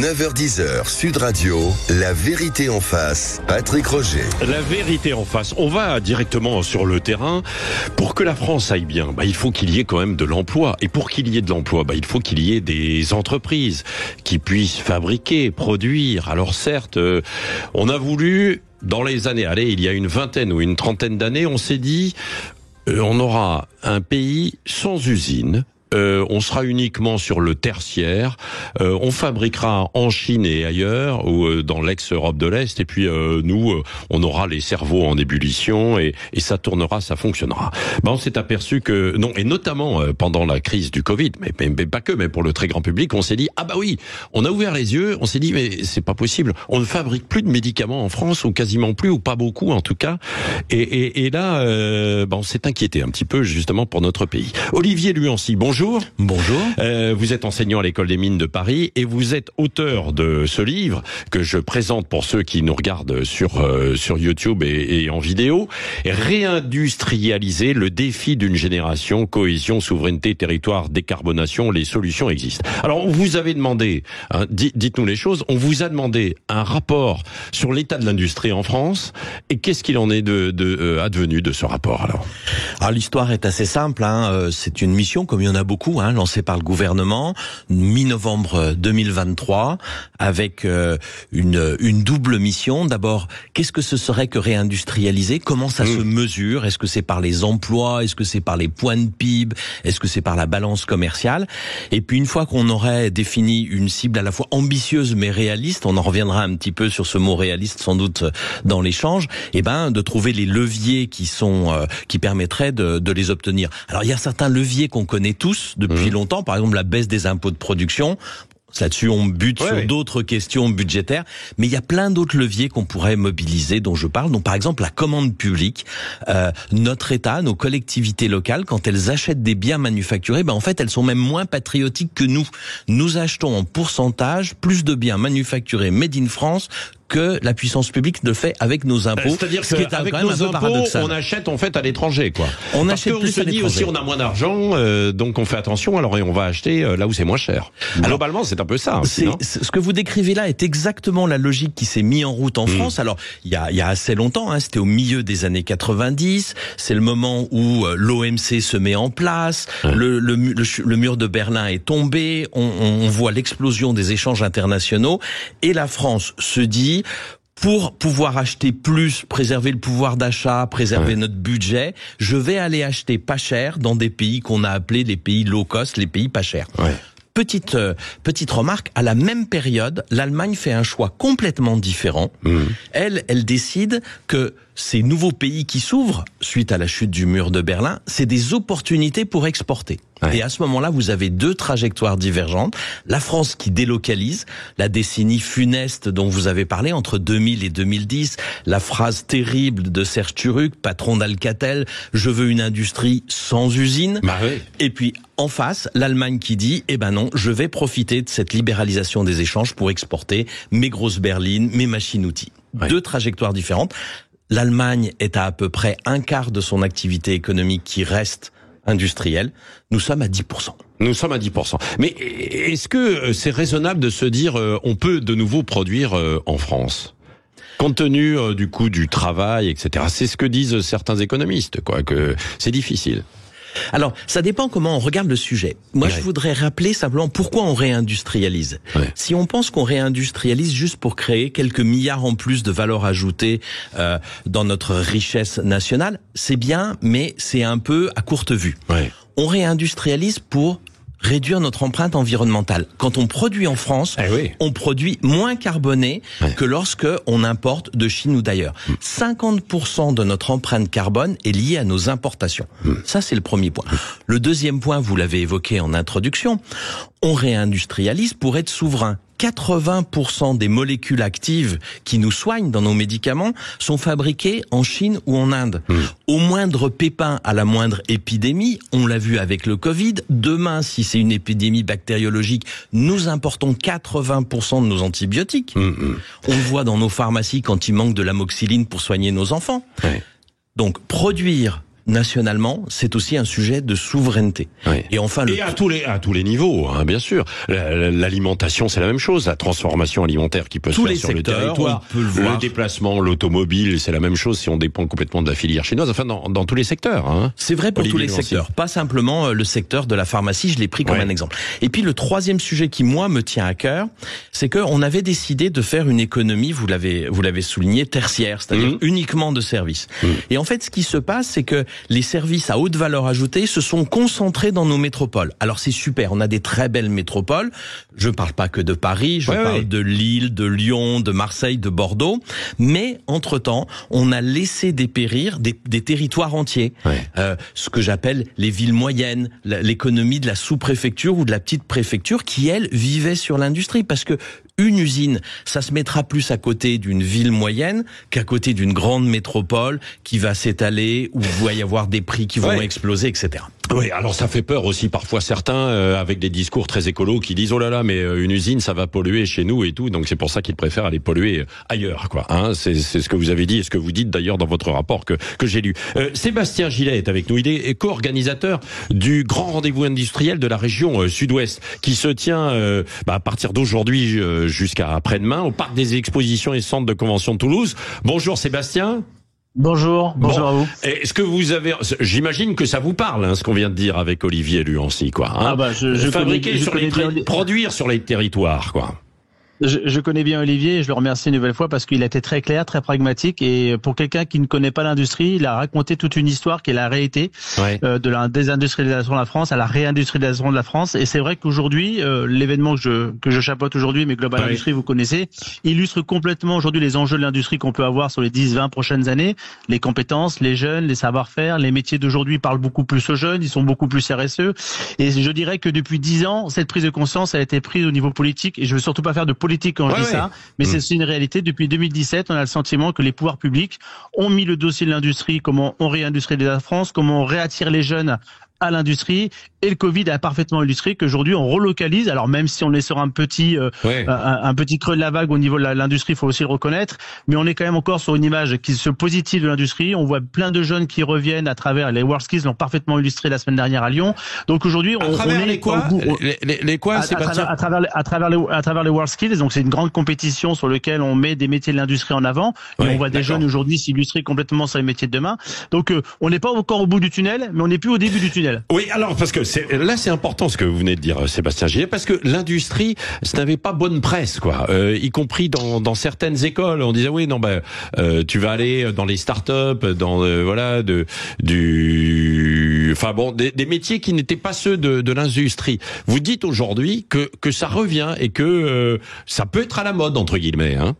9h-10h, Sud Radio, la vérité en face, Patrick Roger. La vérité en face. On va directement sur le terrain. Pour que la France aille bien, il faut qu'il y ait quand même de l'emploi. Et pour qu'il y ait de l'emploi, il faut qu'il y ait des entreprises qui puissent fabriquer, produire. Alors certes, on a voulu, dans les années, il y a une vingtaine ou une trentaine d'années, on s'est dit, on aura un pays sans usine. On sera uniquement sur le tertiaire, on fabriquera en Chine et ailleurs, ou dans l'ex-Europe de l'Est, et puis nous, on aura les cerveaux en ébullition, et ça tournera, ça fonctionnera. On s'est aperçu que non, et notamment pendant la crise du Covid, mais pas que, mais pour le très grand public, on s'est dit, oui, on a ouvert les yeux, on s'est dit, mais c'est pas possible, on ne fabrique plus de médicaments en France, ou quasiment plus, ou pas beaucoup en tout cas, et là, on s'est inquiété un petit peu, justement, pour notre pays. Olivier Luancy, bonjour. Bonjour. Vous êtes enseignant à l'École des Mines de Paris et vous êtes auteur de ce livre que je présente pour ceux qui nous regardent sur YouTube et en vidéo. Réindustrialiser, le défi d'une génération, cohésion, souveraineté, territoire, décarbonation, les solutions existent. Alors on vous avait demandé, dites-nous les choses, on vous a demandé un rapport sur l'état de l'industrie en France et qu'est-ce qu'il en est advenu de ce rapport alors l'histoire est assez simple, c'est une mission comme il y en a beaucoup, lancée par le gouvernement, mi-novembre 2023, avec une double mission. D'abord, qu'est-ce que ce serait que réindustrialiser? Comment ça se mesure? Est-ce que c'est par les emplois? Est-ce que c'est par les points de PIB? Est-ce que c'est par la balance commerciale? Et puis une fois qu'on aurait défini une cible à la fois ambitieuse mais réaliste, on en reviendra un petit peu sur ce mot réaliste sans doute dans l'échange, de trouver les leviers qui permettraient de les obtenir. Alors il y a certains leviers qu'on connaît tous depuis longtemps, par exemple la baisse des impôts de production. Là-dessus, on bute sur d'autres questions budgétaires, mais il y a plein d'autres leviers qu'on pourrait mobiliser, dont je parle. Donc, par exemple, la commande publique. Notre État, nos collectivités locales, quand elles achètent des biens manufacturés, en fait, elles sont même moins patriotiques que nous. Nous achetons en pourcentage plus de biens manufacturés made in France que la puissance publique le fait avec nos impôts. C'est-à-dire qu'avec nos impôts, on achète en fait à l'étranger, quoi. Parce qu'on se dit aussi, on a moins d'argent, donc on fait attention, alors on va acheter là où c'est moins cher. Globalement, c'est un peu ça. Ce que vous décrivez là est exactement la logique qui s'est mise en route en France. Alors, il y a assez longtemps, c'était au milieu des années 90, c'est le moment où l'OMC se met en place, le mur de Berlin est tombé, on voit l'explosion des échanges internationaux, et la France se dit, pour pouvoir acheter plus, préserver le pouvoir d'achat, préserver notre budget, je vais aller acheter pas cher dans des pays qu'on a appelés les pays low cost, les pays pas chers. Petite remarque, à la même période, l'Allemagne fait un choix complètement différent. Elle décide que ces nouveaux pays qui s'ouvrent, suite à la chute du mur de Berlin, c'est des opportunités pour exporter. Et à ce moment-là, vous avez deux trajectoires divergentes. La France qui délocalise, la décennie funeste dont vous avez parlé, entre 2000 et 2010, la phrase terrible de Serge Turuc, patron d'Alcatel, je veux une industrie sans usine. Et puis, en face, l'Allemagne qui dit, non, je vais profiter de cette libéralisation des échanges pour exporter mes grosses berlines, mes machines-outils. Deux trajectoires différentes. L'Allemagne est à peu près un quart de son activité économique qui reste industrielle. Nous sommes à 10%. Nous sommes à 10%. Mais est-ce que c'est raisonnable de se dire on peut de nouveau produire en France ? Compte tenu du coût du travail, etc. C'est ce que disent certains économistes, que c'est difficile. Alors, ça dépend comment on regarde le sujet. Moi, je voudrais rappeler simplement pourquoi on réindustrialise. Si on pense qu'on réindustrialise juste pour créer quelques milliards en plus de valeur ajoutée dans notre richesse nationale, c'est bien, mais c'est un peu à courte vue. On réindustrialise pour réduire notre empreinte environnementale. Quand on produit en France, on produit moins carboné que lorsque on importe de Chine ou d'ailleurs. 50% de notre empreinte carbone est liée à nos importations. Ça, c'est le premier point. Le deuxième point, vous l'avez évoqué en introduction, on réindustrialise pour être souverain. 80% des molécules actives qui nous soignent dans nos médicaments sont fabriquées en Chine ou en Inde. Au moindre pépin, à la moindre épidémie, on l'a vu avec le Covid, demain, si c'est une épidémie bactériologique, nous importons 80% de nos antibiotiques. On le voit dans nos pharmacies quand il manque de l'amoxicilline pour soigner nos enfants. Donc, produire nationalement, c'est aussi un sujet de souveraineté. Oui. Et enfin, à tous les niveaux, hein, bien sûr. L'alimentation, c'est la même chose. La transformation alimentaire qui peut se faire sur le territoire. Le déplacement, l'automobile, c'est la même chose si on dépend complètement de la filière chinoise. Enfin, dans tous les secteurs. Hein. C'est vrai pour tous les secteurs, pas simplement le secteur de la pharmacie. Je l'ai pris comme un exemple. Et puis le troisième sujet qui moi me tient à cœur, c'est que on avait décidé de faire une économie, vous l'avez souligné, tertiaire, c'est-à-dire uniquement de services. Et en fait, ce qui se passe, c'est que les services à haute valeur ajoutée se sont concentrés dans nos métropoles. Alors c'est super, on a des très belles métropoles. Je parle pas que de Paris, je parle de Lille, de Lyon, de Marseille, de Bordeaux. Mais entre-temps, on a laissé dépérir des territoires entiers. Ce que j'appelle les villes moyennes, l'économie de la sous-préfecture ou de la petite préfecture qui, elle, vivait sur l'industrie. Parce que une usine, ça se mettra plus à côté d'une ville moyenne qu'à côté d'une grande métropole qui va s'étaler, où il va y avoir des prix qui vont exploser, etc. Oui, alors ça fait peur aussi parfois certains avec des discours très écolos qui disent oh là là mais une usine ça va polluer chez nous et tout, donc c'est pour ça qu'ils préfèrent aller polluer ailleurs quoi. Hein, c'est ce que vous avez dit et ce que vous dites d'ailleurs dans votre rapport que j'ai lu. Sébastien Gillet est avec nous, il est co-organisateur du grand rendez-vous industriel de la région Sud-Ouest qui se tient à partir d'aujourd'hui jusqu'à après-demain au parc des expositions et centres de convention de Toulouse. Bonjour Sébastien. Bonjour à vous. Est-ce que vous avez, j'imagine que ça vous parle, hein, ce qu'on vient de dire avec Olivier Luancy, quoi. Hein, produire sur les territoires, quoi. Je connais bien Olivier et je le remercie une nouvelle fois parce qu'il a été très clair, très pragmatique et pour quelqu'un qui ne connaît pas l'industrie, il a raconté toute une histoire qui est la réalité de la désindustrialisation de la France à la réindustrialisation de la France. Et c'est vrai qu'aujourd'hui, l'événement que je chapeaute aujourd'hui, mais Global Industrie, vous connaissez, illustre complètement aujourd'hui les enjeux de l'industrie qu'on peut avoir sur les 10-20 prochaines années. Les compétences, les jeunes, les savoir-faire, les métiers d'aujourd'hui parlent beaucoup plus aux jeunes, ils sont beaucoup plus RSE. Et je dirais que depuis 10 ans, cette prise de conscience a été prise au niveau politique et je veux surtout pas faire de politique quand je dis ça, mais c'est aussi une réalité. Depuis 2017, on a le sentiment que les pouvoirs publics ont mis le dossier de l'industrie, comment on réindustrialise la France, comment on réattire les jeunes à l'industrie, et le Covid a parfaitement illustré qu'aujourd'hui on relocalise. Alors même si on est sur un petit creux de la vague au niveau de l'industrie, il faut aussi le reconnaître, mais on est quand même encore sur une image qui se positive de l'industrie. On voit plein de jeunes qui reviennent à travers les WorldSkills, l'ont parfaitement illustré la semaine dernière à Lyon. Donc aujourd'hui, à travers les WorldSkills, donc c'est une grande compétition sur laquelle on met des métiers de l'industrie en avant, et on voit des jeunes aujourd'hui s'illustrer complètement sur les métiers de demain. Donc on n'est pas encore au bout du tunnel, mais on n'est plus au début du tunnel. Oui, alors parce que c'est important ce que vous venez de dire, Sébastien Gillet, parce que l'industrie, ça n'avait pas bonne presse, quoi. Y compris dans certaines écoles, on disait oui, non, tu vas aller dans les startups, dans des métiers qui n'étaient pas ceux de l'industrie. Vous dites aujourd'hui que ça revient et que ça peut être à la mode entre guillemets, hein.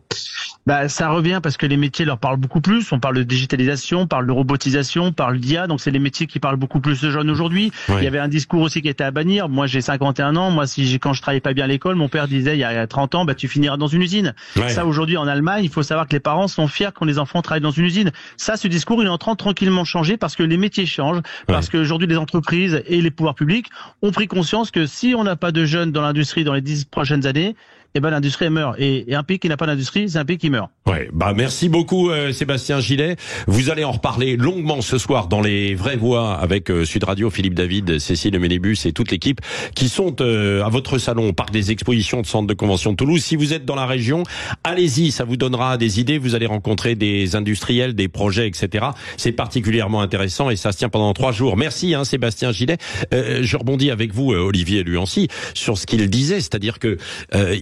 Ça revient parce que les métiers leur parlent beaucoup plus. On parle de digitalisation, on parle de robotisation, on parle d'IA. Donc c'est les métiers qui parlent beaucoup plus de jeunes aujourd'hui. Il y avait un discours aussi qui était à bannir. Moi j'ai 51 ans. Moi quand je travaillais pas bien à l'école, mon père disait il y a 30 ans, tu finiras dans une usine. Ça aujourd'hui en Allemagne, il faut savoir que les parents sont fiers quand les enfants travaillent dans une usine. Ça, ce discours, il est en train de tranquillement changer parce que les métiers changent, parce que aujourd'hui les entreprises et les pouvoirs publics ont pris conscience que si on n'a pas de jeunes dans l'industrie dans les 10 prochaines années, l'industrie meurt. Et un pays qui n'a pas d'industrie, c'est un pays qui meurt. Ouais, merci beaucoup Sébastien Gillet. Vous allez en reparler longuement ce soir dans les vraies voix avec Sud Radio, Philippe David, Cécile Ménébus et toute l'équipe qui sont à votre salon au parc des expositions de centre de convention de Toulouse. Si vous êtes dans la région, allez-y, ça vous donnera des idées. Vous allez rencontrer des industriels, des projets, etc. C'est particulièrement intéressant et ça se tient pendant 3 jours. Merci Sébastien Gillet. Je rebondis avec vous Olivier Luancy sur ce qu'il disait, c'est-à-dire que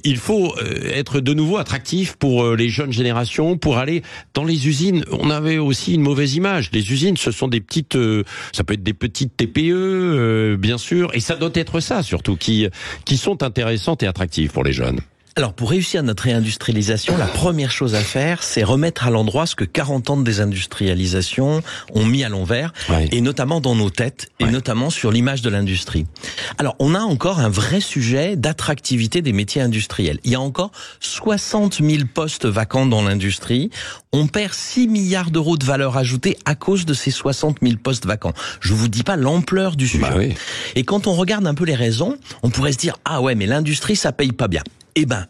il faut être de nouveau attractif pour les jeunes générations, pour aller dans les usines. On avait aussi une mauvaise image. Les usines, ce sont des petites, ça peut être des petites TPE, bien sûr, et ça doit être ça surtout, qui sont intéressantes et attractives pour les jeunes. Alors, pour réussir notre réindustrialisation, la première chose à faire, c'est remettre à l'endroit ce que 40 ans de désindustrialisation ont mis à l'envers, et notamment dans nos têtes, et notamment sur l'image de l'industrie. Alors, on a encore un vrai sujet d'attractivité des métiers industriels. Il y a encore 60 000 postes vacants dans l'industrie. On perd 6 milliards d'euros de valeur ajoutée à cause de ces 60 000 postes vacants. Je vous dis pas l'ampleur du sujet. Et quand on regarde un peu les raisons, on pourrait se dire, mais l'industrie, ça paye pas bien.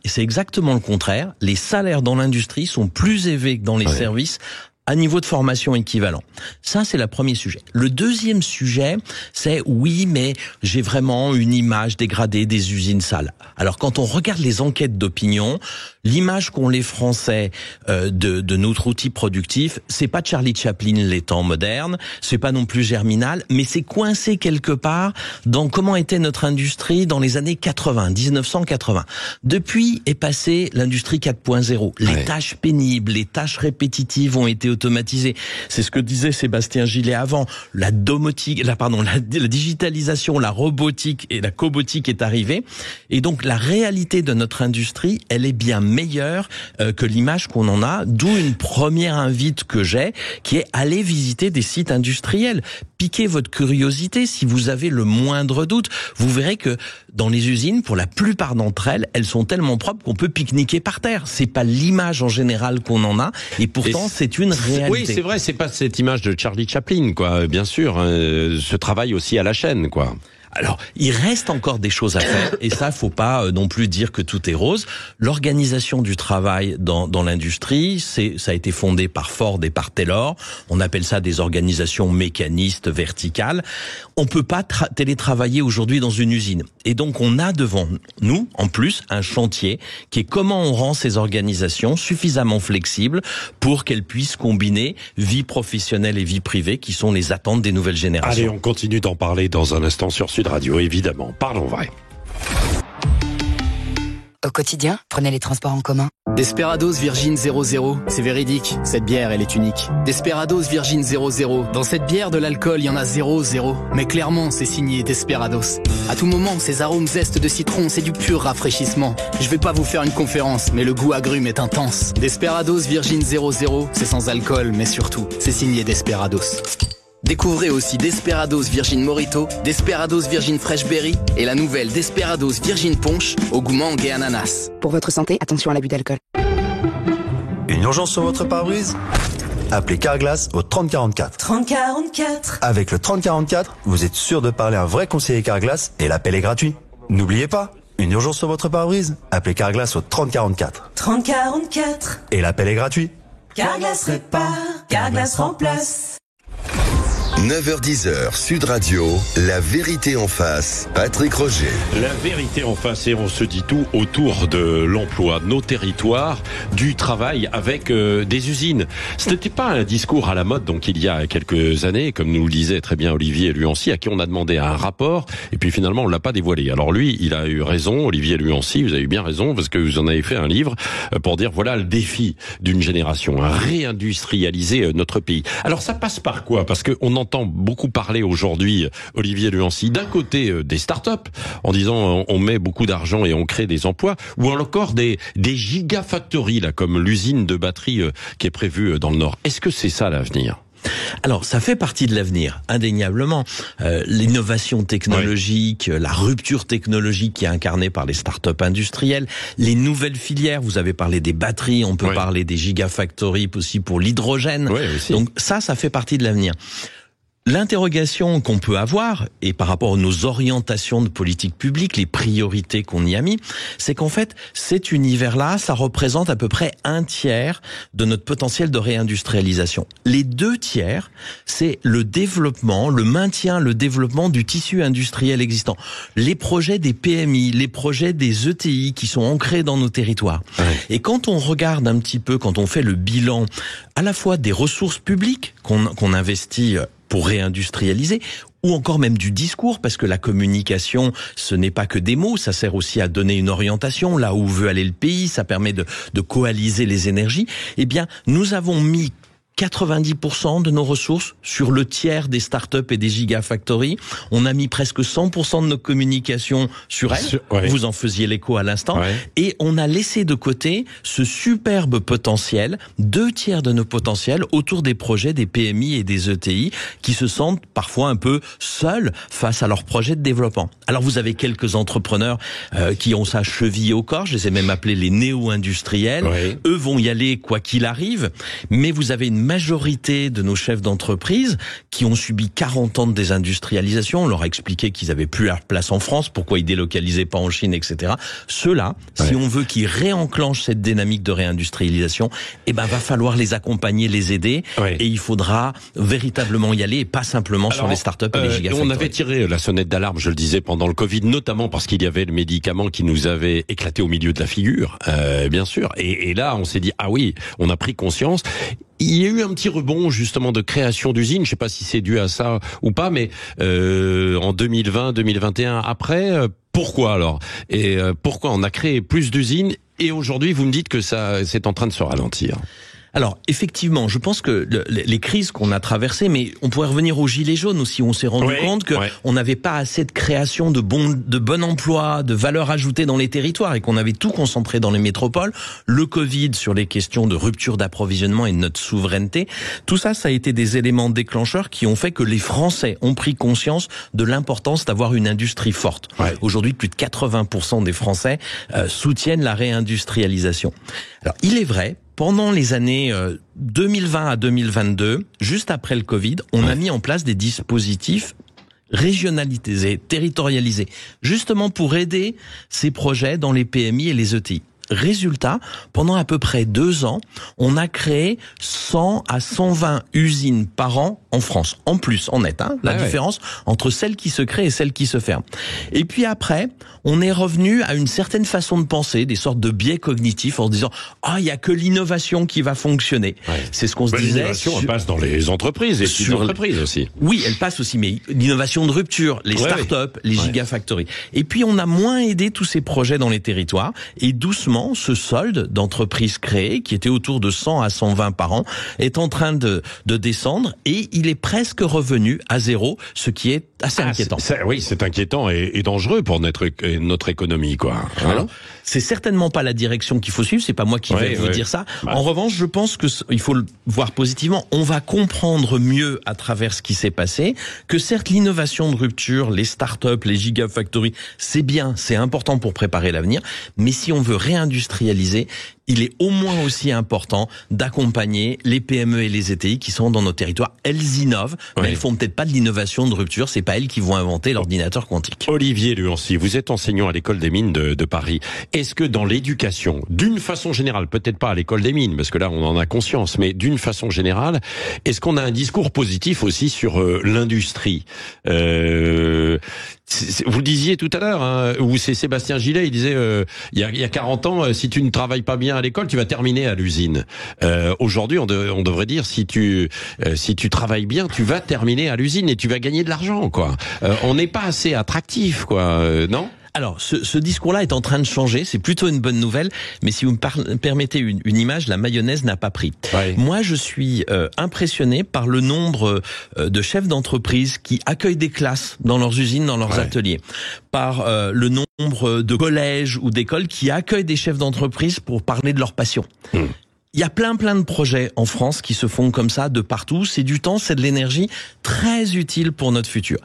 C'est exactement le contraire. Les salaires dans l'industrie sont plus élevés que dans les services à niveau de formation équivalent. Ça, c'est le premier sujet. Le deuxième sujet, c'est oui, mais j'ai vraiment une image dégradée des usines sales. Alors, quand on regarde les enquêtes d'opinion, l'image qu'ont les Français de notre outil productif, c'est pas Charlie Chaplin, les temps modernes, c'est pas non plus Germinal, mais c'est coincé quelque part dans comment était notre industrie dans les années 80, 1980. Depuis est passée l'industrie 4.0. Les tâches pénibles, les tâches répétitives ont été automatisées. C'est ce que disait Sébastien Gillet avant. La digitalisation, la robotique et la cobotique est arrivée. Et donc, la réalité de notre industrie, elle est bien meilleure que l'image qu'on en a. D'où une première invite que j'ai, qui est aller visiter des sites industriels. Piquez votre curiosité. Si vous avez le moindre doute, vous verrez que dans les usines, pour la plupart d'entre elles, elles sont tellement propres qu'on peut pique-niquer par terre. C'est pas l'image en général qu'on en a, et pourtant c'est une réalité. Oui, c'est vrai, c'est pas cette image de Charlie Chaplin, quoi. Bien sûr, ce travail aussi à la chaîne, quoi. Alors, il reste encore des choses à faire, et ça, faut pas non plus dire que tout est rose. L'organisation du travail dans l'industrie, ça a été fondé par Ford et par Taylor. On appelle ça des organisations mécanistes verticales. On peut pas télétravailler aujourd'hui dans une usine. Et donc, on a devant nous, en plus, un chantier qui est comment on rend ces organisations suffisamment flexibles pour qu'elles puissent combiner vie professionnelle et vie privée, qui sont les attentes des nouvelles générations. Allez, on continue d'en parler dans un instant sur Sud Radio, évidemment. Parlons vrai. Au quotidien, prenez les transports en commun. Desperados Virgin 00, c'est véridique, cette bière elle est unique. Desperados Virgin 00, dans cette bière de l'alcool il y en a 0,0, mais clairement c'est signé Desperados. À tout moment, ces arômes zestes de citron, c'est du pur rafraîchissement. Je vais pas vous faire une conférence, mais le goût agrume est intense. Desperados Virgin 00, c'est sans alcool, mais surtout, c'est signé Desperados. Découvrez aussi Desperados Virgin Mojito, Desperados Virgin Fresh Berry et la nouvelle Desperados Virgin Punch au goût mangue et ananas. Pour votre santé, attention à l'abus d'alcool. Une urgence sur votre pare-brise ? Appelez Carglass au 3044. 3044. Avec le 3044, vous êtes sûr de parler à un vrai conseiller Carglass et l'appel est gratuit. N'oubliez pas, une urgence sur votre pare-brise ? Appelez Carglass au 3044. 3044. Et l'appel est gratuit. Carglass répare, Carglass remplace. 9h-10h, Sud Radio, la vérité en face, Patrick Roger. La vérité en face, et on se dit tout autour de l'emploi, de nos territoires, du travail avec des usines. Ce n'était pas un discours à la mode, donc il y a quelques années, comme nous le disait très bien Olivier Luancy, à qui on a demandé un rapport, et puis finalement on l'a pas dévoilé. Alors lui, il a eu raison, Olivier Luancy, vous avez eu bien raison, parce que vous en avez fait un livre pour dire voilà le défi d'une génération, à réindustrialiser notre pays. Alors ça passe par quoi ? Parce que on entend beaucoup parler aujourd'hui, Olivier Luancy, d'un côté des startups, en disant on met beaucoup d'argent et on crée des emplois, ou encore des gigafactories, là, comme l'usine de batterie qui est prévue dans le Nord. Est-ce que c'est ça l'avenir ? Alors, ça fait partie de l'avenir, indéniablement. L'innovation technologique, la rupture technologique qui est incarnée par les startups industrielles, les nouvelles filières, vous avez parlé des batteries, on peut parler des gigafactories aussi pour l'hydrogène. Donc ça fait partie de l'avenir. L'interrogation qu'on peut avoir, et par rapport à nos orientations de politique publique, les priorités qu'on y a mis, c'est qu'en fait, cet univers-là, ça représente à peu près 1/3 de notre potentiel de réindustrialisation. Les 2/3, c'est le développement, le maintien, le développement du tissu industriel existant. Les projets des PMI, les projets des ETI qui sont ancrés dans nos territoires. Et quand on regarde un petit peu, quand on fait le bilan à la fois des ressources publiques qu'on investit pour réindustrialiser, ou encore même du discours, parce que la communication, ce n'est pas que des mots, ça sert aussi à donner une orientation, là où veut aller le pays, ça permet de coaliser les énergies. Eh bien, nous avons mis 90% de nos ressources sur le tiers des startups et des gigafactories. On a mis presque 100% de nos communications sur elles. Vous en faisiez l'écho à l'instant. Et on a laissé de côté ce superbe potentiel, 2/3 de nos potentiels autour des projets des PMI et des ETI qui se sentent parfois un peu seuls face à leurs projets de développement. Alors vous avez quelques entrepreneurs qui ont ça chevillé au corps. Je les ai même appelés les néo-industriels. Eux vont y aller quoi qu'il arrive. Mais vous avez une majorité de nos chefs d'entreprise qui ont subi 40 ans de désindustrialisation, on leur a expliqué qu'ils avaient plus leur place en France, pourquoi ils délocalisaient pas en Chine, etc. Ceux-là, si on veut qu'ils réenclenchent cette dynamique de réindustrialisation, va falloir les accompagner, les aider, et il faudra véritablement y aller, et pas simplement sur les startups et les gigafactories. On avait tiré la sonnette d'alarme, je le disais, pendant le Covid, notamment parce qu'il y avait le médicament qui nous avait éclaté au milieu de la figure, bien sûr. Et là, on s'est dit, ah oui, on a pris conscience. Il y a eu un petit rebond justement de création d'usines. Je sais pas si c'est dû à ça ou pas, mais en 2020, 2021, après, pourquoi alors ? Et pourquoi on a créé plus d'usines ? Et aujourd'hui, vous me dites que ça, c'est en train de se ralentir. Alors, effectivement, je pense que les crises qu'on a traversées, mais on pourrait revenir aux gilets jaunes aussi, on s'est rendu compte que on n'avait pas assez de création de bon emploi, de valeur ajoutée dans les territoires et qu'on avait tout concentré dans les métropoles. Le Covid sur les questions de rupture d'approvisionnement et de notre souveraineté, tout ça, ça a été des éléments déclencheurs qui ont fait que les Français ont pris conscience de l'importance d'avoir une industrie forte. Aujourd'hui, plus de 80% des Français soutiennent la réindustrialisation. Alors, il est vrai, pendant les années 2020 à 2022, juste après le Covid, on a mis en place des dispositifs régionalisés, territorialisés, justement pour aider ces projets dans les PMI et les ETI. Résultat, pendant à peu près 2 ans, on a créé 100 à 120 usines par an en France. En plus, en net, la différence entre celles qui se créent et celles qui se ferment. Et puis après, on est revenu à une certaine façon de penser, des sortes de biais cognitifs en se disant « il y a que l'innovation qui va fonctionner ». C'est ce qu'on se disait. L'innovation, elle passe dans les entreprises et les entreprises aussi. Oui, elle passe aussi, mais l'innovation de rupture, les startups, les gigafactories. Et puis, on a moins aidé tous ces projets dans les territoires et doucement, ce solde d'entreprises créées, qui était autour de 100 à 120 par an, est en train de descendre et il est presque revenu à zéro, ce qui est assez inquiétant. Oui, c'est inquiétant et dangereux pour notre économie, quoi. Alors, c'est certainement pas la direction qu'il faut suivre, c'est pas moi qui vais vous dire ça. En revanche, je pense que il faut le voir positivement. On va comprendre mieux à travers ce qui s'est passé que certes l'innovation de rupture, les startups, les gigafactories, c'est bien, c'est important pour préparer l'avenir, mais si on veut réindustrialiser, il est au moins aussi important d'accompagner les PME et les ETI qui sont dans nos territoires. Elles innovent, mais elles font peut-être pas de l'innovation de rupture. C'est pas elles qui vont inventer l'ordinateur quantique. Olivier Luancy, vous êtes enseignant à l'école des mines de Paris. Est-ce que dans l'éducation, d'une façon générale, peut-être pas à l'école des mines, parce que là on en a conscience, mais d'une façon générale, est-ce qu'on a un discours positif aussi sur l'industrie vous le disiez tout à l'heure, où c'est Sébastien Gillet, il disait il y a 40 ans, si tu ne travailles pas bien à l'école, tu vas terminer à l'usine. Aujourd'hui, on devrait dire si tu travailles bien, tu vas terminer à l'usine et tu vas gagner de l'argent, quoi. On n'est pas assez attractif, quoi, non ? Alors, ce discours-là est en train de changer, c'est plutôt une bonne nouvelle, mais si vous me permettez une image, la mayonnaise n'a pas pris. Moi, je suis impressionné par le nombre de chefs d'entreprise qui accueillent des classes dans leurs usines, dans leurs ateliers, par le nombre de collèges ou d'écoles qui accueillent des chefs d'entreprise pour parler de leur passion. Il y a plein de projets en France qui se font comme ça de partout. C'est du temps, c'est de l'énergie très utile pour notre futur.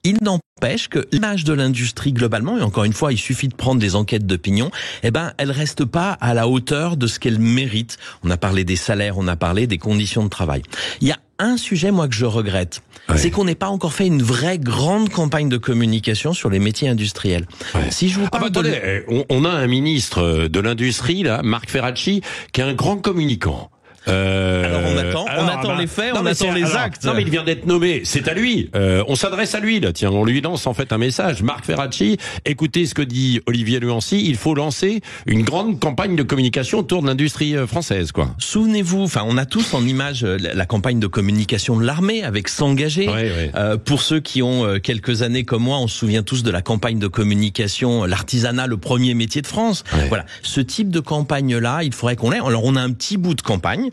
Il n'empêche que l'image de l'industrie globalement, et encore une fois, il suffit de prendre des enquêtes d'opinion, elle reste pas à la hauteur de ce qu'elle mérite. On a parlé des salaires, on a parlé des conditions de travail. Il y a un sujet, moi, que je regrette, c'est qu'on n'ait pas encore fait une vraie grande campagne de communication sur les métiers industriels. Si je vous parle on a un ministre de l'industrie, là, Marc Ferracci, qui est un grand communicant. Alors on attend les faits, on attend les actes. Non mais il vient d'être nommé, c'est à lui. On s'adresse à lui là. Tiens, on lui lance en fait un message. Marc Ferracci, écoutez ce que dit Olivier Luancy. Il faut lancer une grande campagne de communication autour de l'industrie française, quoi. Souvenez-vous, on a tous en image la campagne de communication de l'armée avec S'engager. Pour ceux qui ont quelques années comme moi, on se souvient tous de la campagne de communication, l'artisanat, le premier métier de France. Voilà, ce type de campagne là, il faudrait qu'on l'ait. Alors on a un petit bout de campagne.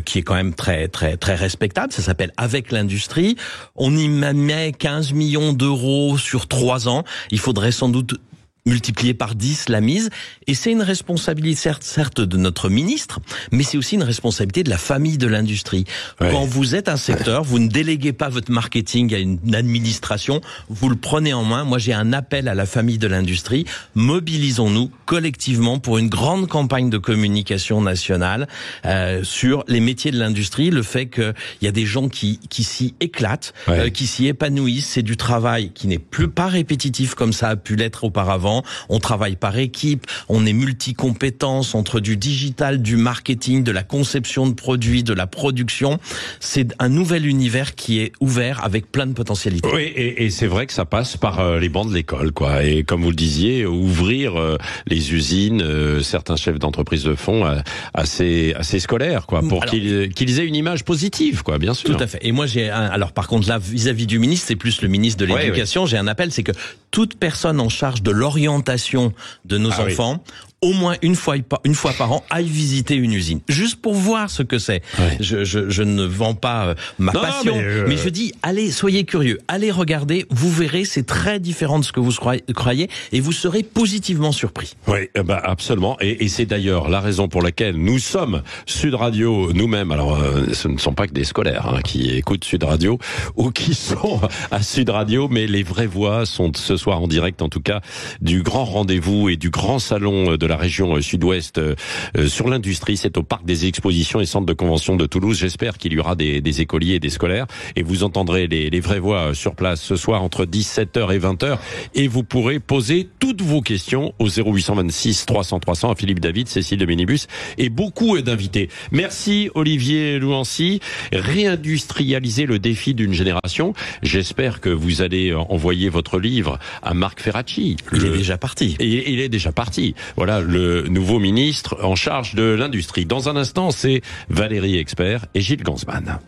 Qui est quand même très respectable, ça s'appelle Avec l'industrie. On y met 15 millions d'euros sur 3 ans. Il faudrait sans doute multiplier par 10 la mise, et c'est une responsabilité certes de notre ministre, mais c'est aussi une responsabilité de la famille de l'industrie. Ouais. Quand vous êtes un secteur, vous ne déléguez pas votre marketing à une administration, vous le prenez en main. Moi, j'ai un appel à la famille de l'industrie. Mobilisons-nous collectivement pour une grande campagne de communication nationale sur les métiers de l'industrie, le fait qu'il y a des gens qui s'y éclatent, qui s'y épanouissent. C'est du travail qui n'est plus pas répétitif comme ça a pu l'être auparavant. On travaille par équipe, on est multi-compétences entre du digital, du marketing, de la conception de produits, de la production. C'est un nouvel univers qui est ouvert avec plein de potentialités. Oui, et c'est vrai que ça passe par les bancs de l'école, quoi. Et comme vous le disiez, ouvrir les usines, certains chefs d'entreprise le font assez scolaire, quoi, pour qu'ils aient une image positive, quoi, bien sûr. Tout à fait. Et moi, alors par contre là, vis-à-vis du ministre, c'est plus le ministre de l'Éducation. J'ai un appel, c'est que toute personne en charge de l'orientation de nos enfants, au moins une fois par an, aille visiter une usine. Juste pour voir ce que c'est. Ouais. Je ne vends pas ma passion, mais je dis, allez, soyez curieux, allez regarder, vous verrez, c'est très différent de ce que vous croyez, et vous serez positivement surpris. Oui, absolument. Et c'est d'ailleurs la raison pour laquelle nous sommes Sud Radio nous-mêmes. Alors, ce ne sont pas que des scolaires qui écoutent Sud Radio ou qui sont à Sud Radio, mais les vraies voix sont ce soir en direct, en tout cas, du grand rendez-vous et du grand salon de la région sud-ouest sur l'industrie. C'est au parc des expositions et centres de convention de Toulouse. J'espère qu'il y aura des écoliers et des scolaires, et vous entendrez les vraies voix sur place ce soir entre 17h et 20h, et vous pourrez poser toutes vos questions au 0826 300 300 à Philippe David, Cécile de Minibus et beaucoup d'invités. Merci Olivier Louancy. Réindustrialiser le défi d'une génération. J'espère que vous allez envoyer votre livre à Marc Ferracci. Il est déjà parti. Et il est déjà parti. Voilà, le nouveau ministre en charge de l'industrie. Dans un instant, c'est Valérie Expert et Gilles Gansman.